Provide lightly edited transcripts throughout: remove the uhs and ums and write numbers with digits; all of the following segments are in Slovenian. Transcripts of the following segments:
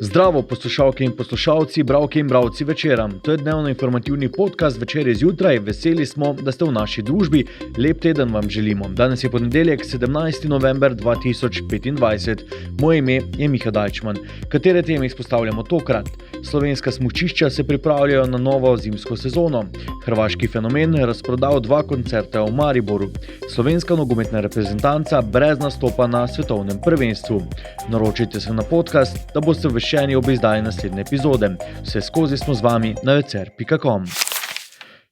Zdravo, poslušalke in poslušalci, bralke in bralci večera. To je dnevno informativni podcast Večer zjutraj. Veseli smo, da ste v naši družbi. Lep teden vam želimo. Danes je ponedeljek, 17. november 2025. Moje ime je Miha Dajčman. Katere teme izpostavljamo tokrat? Slovenska smučišča se pripravljajo na novo zimsko sezono. Hrvaški fenomen razprodal 2 koncerta v Mariboru. Slovenska nogometna reprezentanca brez nastopa na svetovnem prvenstvu. Naročite se na podcast, da boste obveščeni ob izdaji naslednje epizode. Vse skozi smo z vami na večer.com.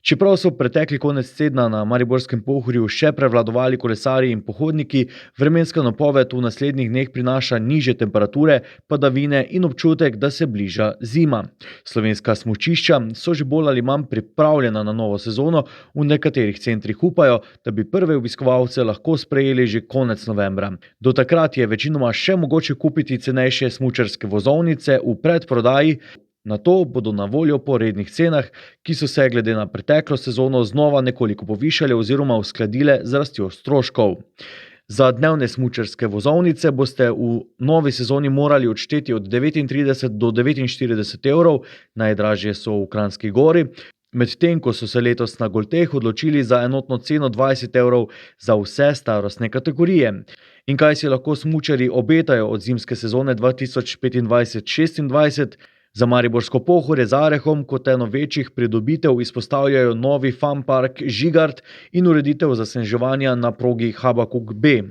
Čeprav so pretekli konec tedna na Mariborskem Pohorju še prevladovali kolesarji in pohodniki, vremenska napoved v naslednjih dneh prinaša nižje temperature, padavine in občutek, da se bliža zima. Slovenska smučišča so že bolj ali manj pripravljena na novo sezono, v nekaterih centrih upajo, da bi prve obiskovalce lahko sprejeli že konec novembra. Do takrat je večinoma še mogoče kupiti cenejše smučarske vozovnice v predprodaji. Na to bodo na voljo po rednih cenah, ki so se glede na preteklo sezono znova nekoliko povišale oziroma uskladile z rastjo stroškov. Za dnevne smučarske vozovnice boste v novi sezoni morali odšteti od 39 do 49 evrov, najdražje so v Kranjski Gori, medtem ko so se letos na Golteh odločili za enotno ceno 20 evrov za vse starostne kategorije. In kaj si lahko smučarji obetajo od zimske sezone 2025-26? Za Mariborsko Pohorje z Arehom kot eno večjih pridobitev izpostavljajo novi fun park Žigart in ureditev zasneževanja na progi Habakuk B.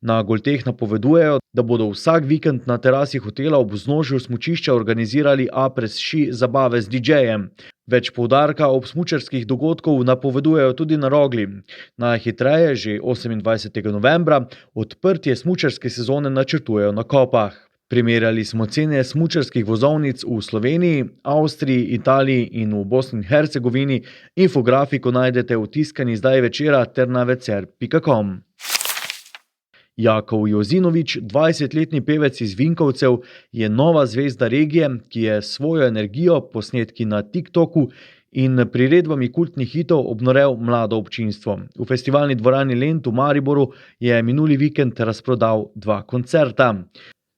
Na Golteh napovedujejo, da bodo vsak vikend na terasi hotela ob vznožju smučišča organizirali apres ski zabave z DJ-jem. Več poudarka ob smučarskih dogodkov napovedujejo tudi na Rogli. Najhitreje že 28. novembra odprtje smučarske sezone načrtujejo na Kopah. Primerjali smo cene smučarskih vozovnic v Sloveniji, Avstriji, Italiji in v Bosni in Hercegovini. Infografiko najdete v tiskani zdaj večera ter na večer.com. Jakov Jozinović, 20-letni pevec iz Vinkovcev, je nova zvezda regije, ki je svojo energijo, posnetki na TikToku in priredbami kultnih hitov obnorel mlado občinstvo. V festivalni dvorani Lent v Mariboru je minuli vikend razprodal 2 koncerta.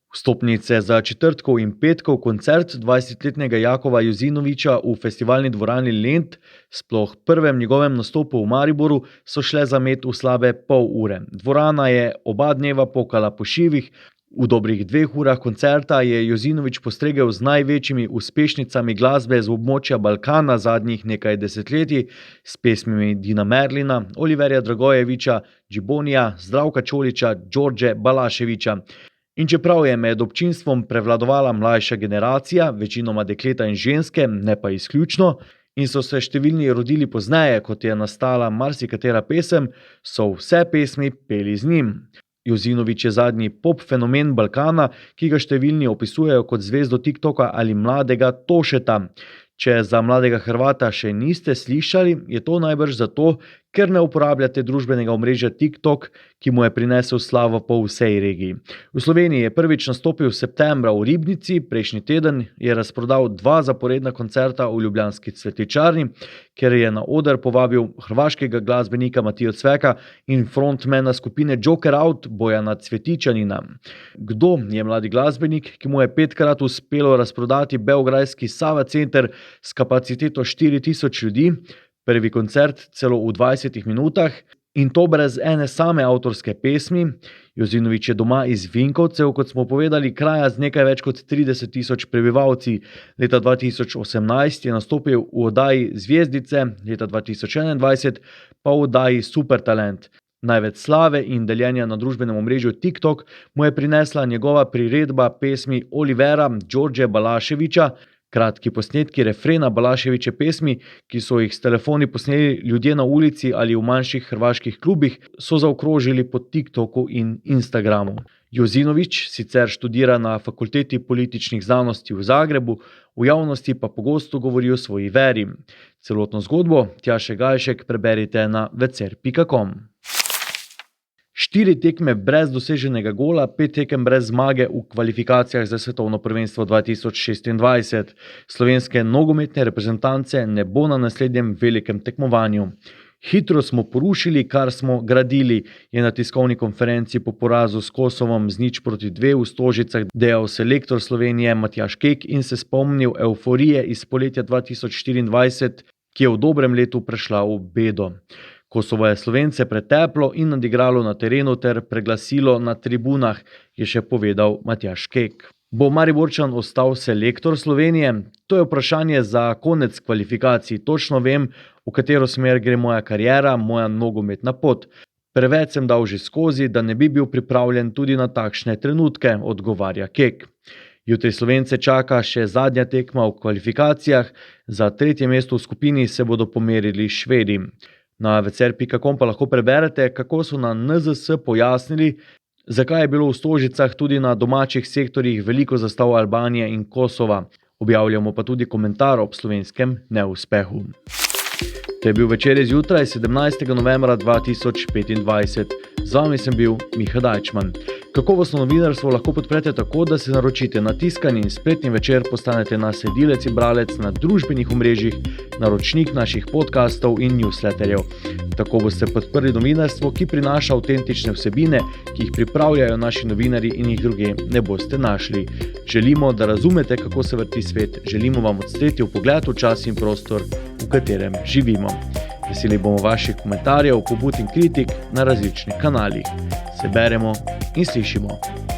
Vstopnice za četrtkov in petkov koncert 20-letnega Jakova Jozinovića v festivalni dvorani Lent, sploh prvem njegovem nastopu v Mariboru, so šle za met v slabe pol ure. Dvorana je oba dneva pokala po šivih. V dobrih 2 urah koncerta je Jozinović postregel z največjimi uspešnicami glasbe z območja Balkana zadnjih nekaj desetletij, s pesmimi Dina Merlina, Oliverja Dragojevića, Džibonija, Zdravka Čolića, Đorđe Balaševića. In čeprav je med občinstvom prevladovala mlajša generacija, večinoma dekleta in ženske, ne pa izključno, in so se številni rodili pozneje, kot je nastala marsikatera pesem, so vse pesmi peli z njim. Jozinović je zadnji pop fenomen Balkana, ki ga številni opisujejo kot zvezdo TikToka ali mladega Tošeta. Če za mladega Hrvata še niste slišali, je to najbrž zato, ker ne uporabljate družbenega omrežja TikTok, ki mu je prinesel slavo po vsej regiji. V Sloveniji je prvič nastopil septembra v Ribnici, prejšnji teden je razprodal 2 zaporedna koncerta v ljubljanski Cvetličarni, ker je na oder povabil hrvaškega glasbenika Matijo Cveka in frontmana skupine Joker Out Bojana Cvetičanina. Kdo je mladi glasbenik, ki mu je 5-krat uspelo razprodati beograjski Sava center s kapaciteto 4000 ljudi, prvi koncert celo v 20 minutah in to brez ene same avtorske pesmi? Jozinović je doma iz Vinkovcev, kot smo povedali, kraja z nekaj več kot 30 000 prebivalci. Leta 2018 je nastopil v oddaji Zvezdice, leta 2021 pa v oddaji Supertalent. Največ slave in deljenja na družbenem omrežju TikTok mu je prinesla njegova priredba pesmi Olivera Đorđe Balaševića. Kratki posnetki refrena Balaševiće pesmi, ki so jih s telefoni posneli ljudje na ulici ali v manjših hrvaških klubih, so zaokrožili po TikToku in Instagramu. Jozinović sicer študira na Fakulteti političnih znanosti v Zagrebu, v javnosti pa pogosto govori o svoji veri. Celotno zgodbo Tjaše Gajšek preberite na večer.com. 4 tekme brez doseženega gola, 5 tekem brez zmage v kvalifikacijah za svetovno prvenstvo 2026. Slovenske nogometne reprezentance ne bo na naslednjem velikem tekmovanju. Hitro smo porušili, kar smo gradili, je na tiskovni konferenci po porazu s Kosovom z 0-2 v Stožicah dejal selektor Slovenije Matjaž Kek in se spomnil evforije iz poletja 2024, ki je v dobrem letu prešla v bedo. Kosovo je Slovence preteplo in nadigralo na terenu ter preglasilo na tribunah, je še povedal Matjaž Kek. Bo Mariborčan ostal selektor Slovenije? To je vprašanje za konec kvalifikacij. Točno vem, v katero smer gre moja kariera, moja nogometna pot. Preveč sem dal že skozi, da ne bi bil pripravljen tudi na takšne trenutke, odgovarja Kek. Jutri Slovence čaka še zadnja tekma v kvalifikacijah, za 3. mesto v skupini se bodo pomerili Švedi. Na večer.com pa lahko preberete, kako so na NZS pojasnili, zakaj je bilo v Stožicah tudi na domačih sektorjih veliko zastav Albanije in Kosova. Objavljamo pa tudi komentar ob slovenskem neuspehu. To je bil Večer zjutraj 17. novembra 2025. Z vami sem bil Miha Dajčman. Kakovostno novinarstvo lahko podprete tako, da se naročite na tiskani in spletni Večer, postanete nasledilec in bralec na družbenih omrežjih, naročnik naših podcastov in newsletterjev. Tako boste podprli novinarstvo, ki prinaša avtentične vsebine, ki jih pripravljajo naši novinarji in jih druge ne boste našli. Želimo, da razumete, kako se vrti svet. Želimo vam odstreti vpogled v čas in prostor, v katerem živimo. Veseli bomo vaših komentarjev, pobud in kritik na različnih kanalih. Se beremo in slišimo.